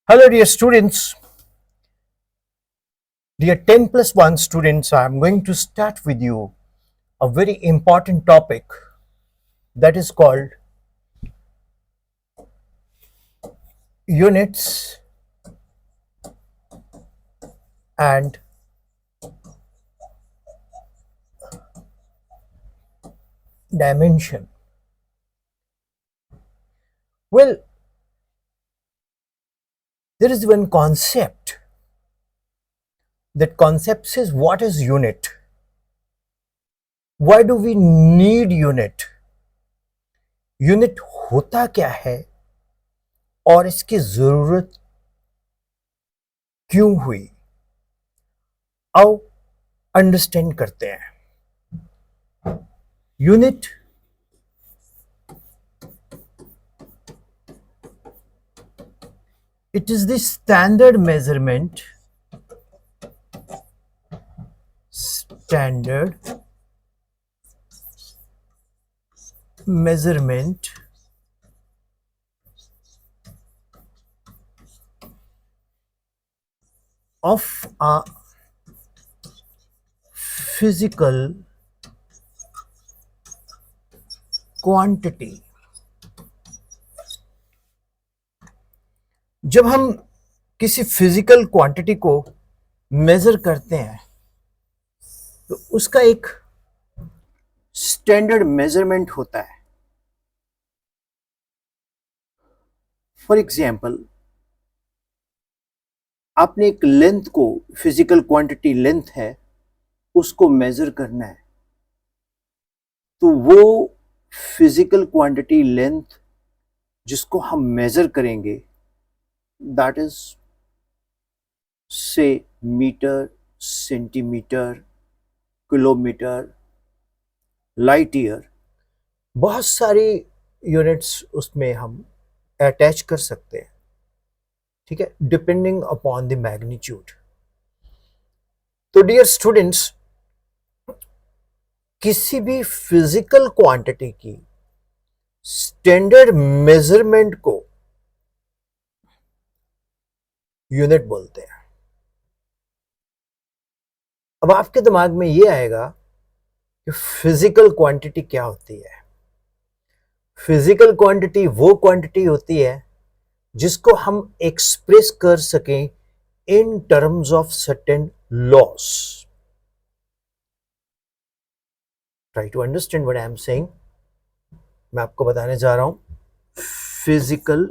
Hello, dear students. Dear 10 plus 1 students, I am going to start with you a very important topic that is called units and dimension. Well, there is one concept. That concept says, what is unit? Why do we need unit? Unit होता क्या है और इसकी जरूरत क्यों हुई? आओ understand करते हैं. Unit it is the standard measurement of a physical quantity. जब हम किसी फिजिकल क्वांटिटी को मेजर करते हैं तो उसका एक स्टैंडर्ड मेजरमेंट होता है. फॉर एग्जाम्पल, आपने एक लेंथ को, फिजिकल क्वांटिटी लेंथ है, उसको मेजर करना है, तो वो फिजिकल क्वांटिटी लेंथ जिसको हम मेजर करेंगे दैट इज से metre, centimetre, kilometre, light year. बहुत सारी यूनिट्स उसमें हम अटैच कर सकते हैं, ठीक है, डिपेंडिंग अपॉन द मैग्नीट्यूड. तो डियर स्टूडेंट्स, किसी भी फिजिकल क्वांटिटी की स्टैंडर्ड मेजरमेंट को यूनिट बोलते हैं. अब आपके दिमाग में ये आएगा कि फिजिकल क्वांटिटी क्या होती है. फिजिकल क्वांटिटी वो क्वांटिटी होती है जिसको हम एक्सप्रेस कर सकें in terms of certain laws. Try to understand what I am saying. मैं आपको बताने जा रहा हूं फिजिकल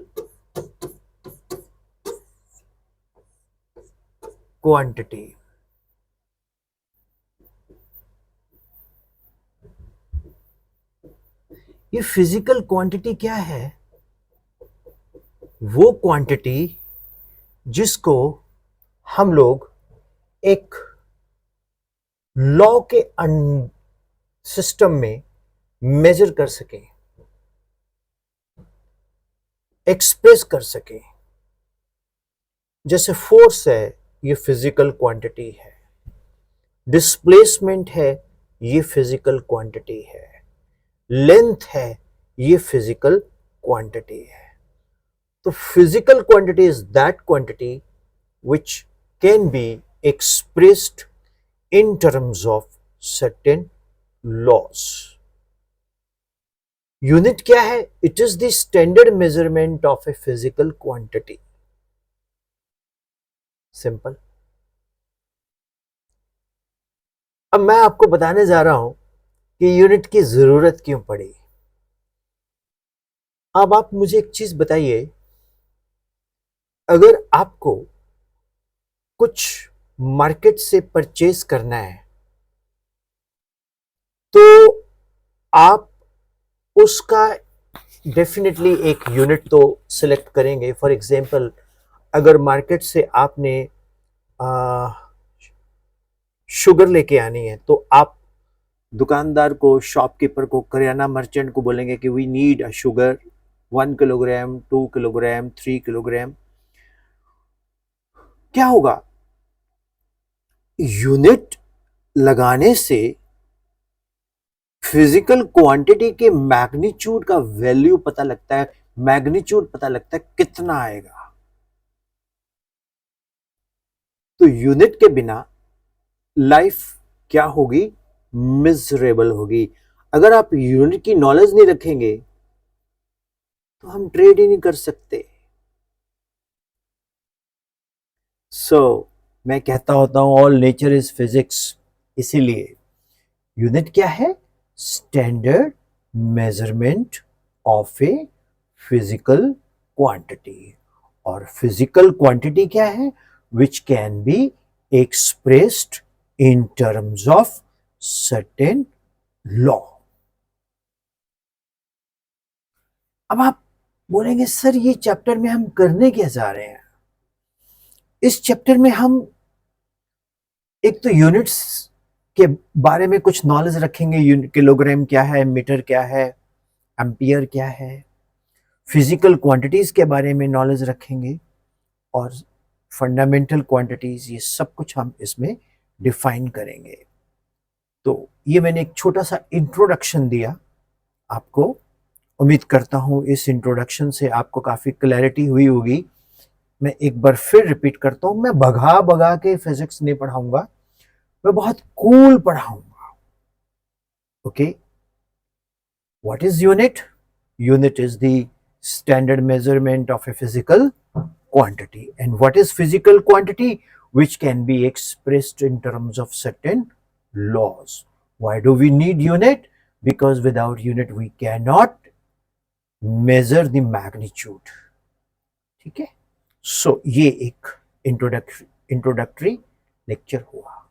क्वांटिटी. ये फिजिकल क्वांटिटी क्या है? वो क्वांटिटी जिसको हम लोग एक लॉ के सिस्टम में मेजर कर सकें, एक्सप्रेस कर सकें. जैसे फोर्स है, ये फिजिकल क्वांटिटी है. डिस्प्लेसमेंट है, ये फिजिकल क्वांटिटी है. लेंथ है, ये फिजिकल क्वांटिटी है. तो physical quantity is that quantity which can be expressed in terms of certain laws. Unit क्या है? It is the standard measurement of a physical quantity. Simple. अब मैं आपको बताने जा रहा हूं कि यूनिट की जरूरत क्यों पड़ी. अब आप मुझे एक चीज बताइए, अगर आपको कुछ मार्केट से परचेज करना है तो आप उसका डेफिनेटली एक यूनिट तो सिलेक्ट करेंगे. फॉर एग्जांपल, अगर मार्केट से आपने शुगर लेके आनी है तो आप दुकानदार को, शॉपकीपर को, करियाना मर्चेंट को बोलेंगे कि we need a sugar 1 kilogram, 2 kilogram, 3 kilogram. क्या होगा? यूनिट लगाने से फिजिकल क्वांटिटी के मैग्नीट्यूड का वैल्यू पता लगता है, मैग्नीट्यूड पता लगता है कितना आएगा. तो यूनिट के बिना लाइफ क्या होगी? मिजरेबल होगी। अगर आप यूनिट की नॉलेज नहीं रखेंगे तो हम ट्रेड ही नहीं कर सकते। मैं कहता होता हूं ऑल नेचर इज फिजिक्स। इसीलिए यूनिट क्या है? Standard measurement of a physical quantity. और फिजिकल क्वांटिटी क्या है? Which can be expressed in terms of certain law. अब आप बोलेंगे सर ये चैप्टर में हम करने क्या जा रहे हैं? इस चैप्टर में हम एक तो यूनिट्स के बारे में कुछ नॉलेज रखेंगे, किलोग्राम क्या है, मीटर क्या है, एम्पियर क्या है, फिजिकल क्वांटिटीज के बारे में नॉलेज रखेंगे और फंडामेंटल क्वांटिटीज, ये सब कुछ हम इसमें डिफाइन करेंगे। तो ये मैंने एक छोटा सा इंट्रोडक्शन दिया आपको। उम्मीद करता हूं इस इंट्रोडक्शन से आपको काफी क्लैरिटी हुई होगी। मैं एक बार फिर रिपीट करता हूं, मैं भगा भगा के फिजिक्स नहीं पढ़ाऊंगा, मैं बहुत कूल पढ़ाऊंगा। Okay, what is unit? Unit is the standard measurement of a physical quantity. And what is physical quantity? Which can be expressed in terms of certain laws. Why do we need unit? Because without unit we cannot measure the magnitude. ठीक है? So ये एक introductory lecture हुआ।